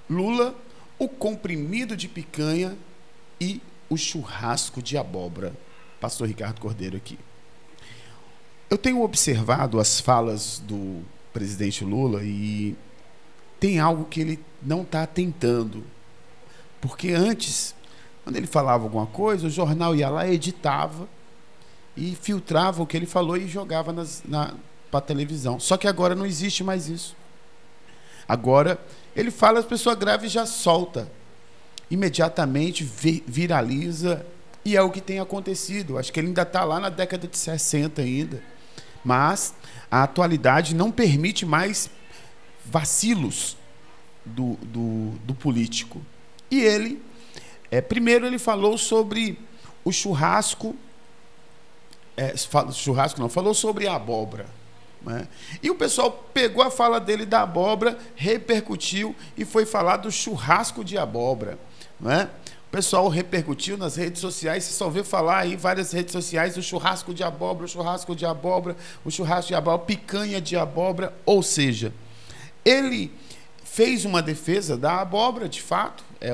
Lula, o comprimido de picanha e o churrasco de abóbora. Pastor Ricardo Cordeiro aqui. Eu tenho observado as falas do presidente Lula e tem algo que ele não está atentando. Porque antes, quando ele falava alguma coisa, o jornal ia lá, editava e filtrava o que ele falou e jogava para a televisão. Só que agora não existe mais isso. Agora, ele fala, as pessoas gravam e já solta. Imediatamente viraliza, e é o que tem acontecido. Acho que ele ainda está lá na década de 60 ainda. Mas a atualidade não permite mais vacilos do político. E ele, primeiro ele falou sobre o churrasco, falou sobre a abóbora. Né? E o pessoal pegou a fala dele da abóbora, repercutiu e foi falar do churrasco de abóbora. Né? O pessoal repercutiu nas redes sociais, você só vê falar aí várias redes sociais, o churrasco de abóbora, o churrasco de abóbora, o churrasco de abóbora, picanha de abóbora. Ou seja, ele fez uma defesa da abóbora, de fato, é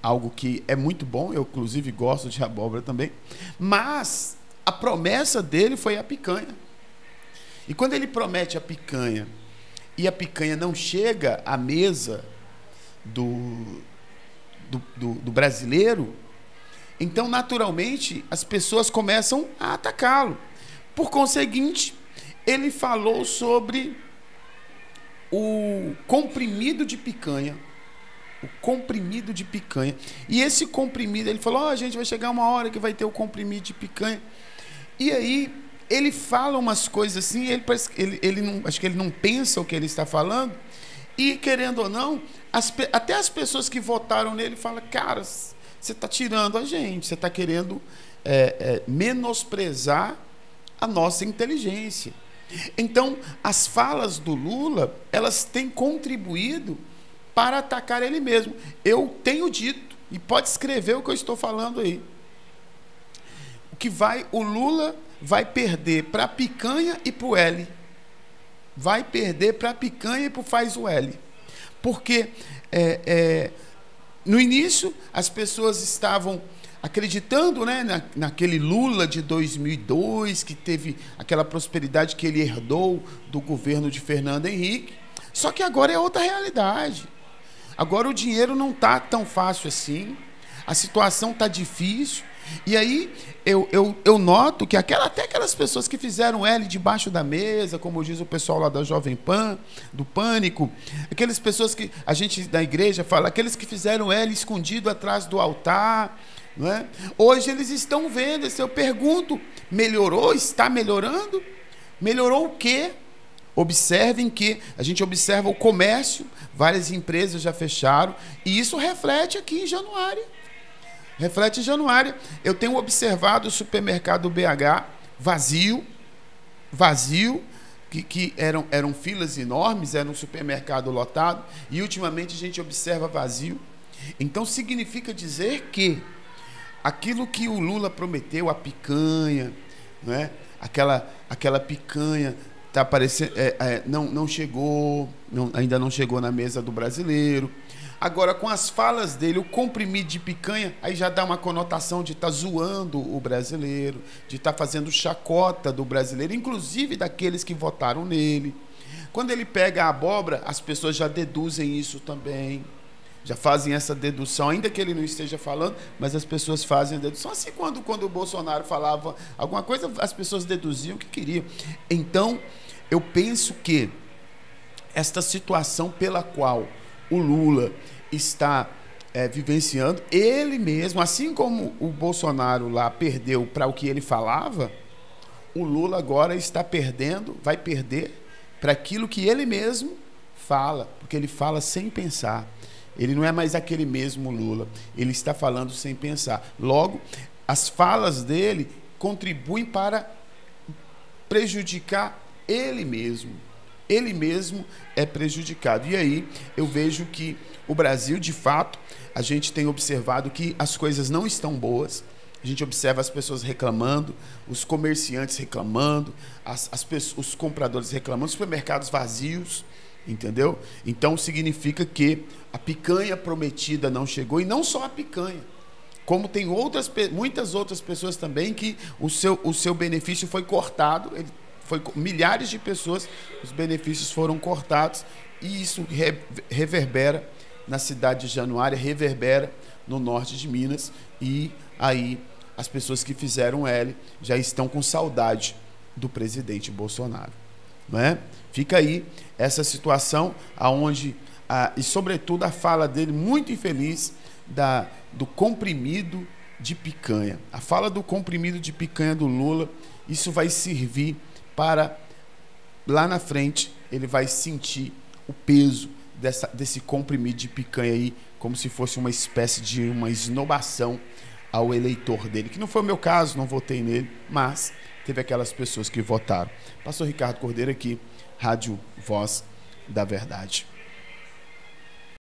algo que é muito bom, eu inclusive gosto de abóbora também, mas a promessa dele foi a picanha. E quando ele promete a picanha e a picanha não chega à mesa do brasileiro, então naturalmente as pessoas começam a atacá-lo. Por conseguinte, ele falou sobre o comprimido de picanha. O comprimido de picanha. E esse comprimido, ele falou, a gente vai chegar uma hora que vai ter o comprimido de picanha. E aí ele fala umas coisas assim, acho que ele não pensa o que ele está falando, e querendo ou não, até as pessoas que votaram nele falam, cara, você está tirando a gente, você está querendo menosprezar a nossa inteligência. Então, as falas do Lula, elas têm contribuído para atacar ele mesmo. Eu tenho dito, e pode escrever o que eu estou falando aí, o Lula vai perder para a picanha e para o L. Vai perder para a picanha e para o faz o L. Porque no início as pessoas estavam acreditando, né, naquele Lula de 2002, que teve aquela prosperidade que ele herdou do governo de Fernando Henrique. Só que agora é outra realidade. Agora o dinheiro não está tão fácil assim, a situação está difícil. E aí eu noto que até aquelas pessoas que fizeram L debaixo da mesa, como diz o pessoal lá da Jovem Pan, do Pânico, aquelas pessoas que a gente da igreja fala, aqueles que fizeram L escondido atrás do altar, não é? Hoje eles estão vendo. Eu pergunto, melhorou? Está melhorando? Melhorou o quê? Observem que a gente observa o comércio, várias empresas já fecharam, e isso reflete aqui em Januária. Reflete em Januária. Eu tenho observado o supermercado BH vazio, que eram filas enormes, era um supermercado lotado, e ultimamente a gente observa vazio. Então significa dizer que aquilo que o Lula prometeu, a picanha, né? aquela picanha tá aparecendo, não chegou, ainda não chegou na mesa do brasileiro. Agora, com as falas dele, o comprimido de picanha, aí já dá uma conotação de estar zoando o brasileiro, de estar fazendo chacota do brasileiro, inclusive daqueles que votaram nele. Quando ele pega a abóbora, as pessoas já deduzem isso também, já fazem essa dedução, ainda que ele não esteja falando, mas as pessoas fazem a dedução. Assim, quando o Bolsonaro falava alguma coisa, as pessoas deduziam o que queriam. Então, eu penso que esta situação pela qual o Lula está vivenciando, ele mesmo, assim como o Bolsonaro lá perdeu para o que ele falava, o Lula agora está perdendo, vai perder para aquilo que ele mesmo fala, porque ele fala sem pensar. Ele não é mais aquele mesmo Lula, ele está falando sem pensar. Logo, as falas dele contribuem para prejudicar ele mesmo. Ele mesmo é prejudicado. E aí eu vejo que o Brasil, de fato, a gente tem observado que as coisas não estão boas. A gente observa as pessoas reclamando, os comerciantes reclamando, os compradores reclamando, os supermercados vazios, entendeu? Então significa que a picanha prometida não chegou, e não só a picanha, como tem muitas outras pessoas também que o seu benefício foi cortado, milhares de pessoas, os benefícios foram cortados, e isso reverbera na cidade de Januária, reverbera no norte de Minas, e aí as pessoas que fizeram L já estão com saudade do presidente Bolsonaro, não é? Fica aí essa situação aonde e sobretudo a fala dele muito infeliz do comprimido de picanha. A fala do comprimido de picanha do Lula, isso vai servir para lá na frente ele vai sentir o peso desse comprimido de picanha aí, como se fosse uma espécie de uma esnobação ao eleitor dele, que não foi o meu caso, não votei nele, mas teve aquelas pessoas que votaram. Pastor Ricardo Cordeiro aqui, Rádio Voz da Verdade.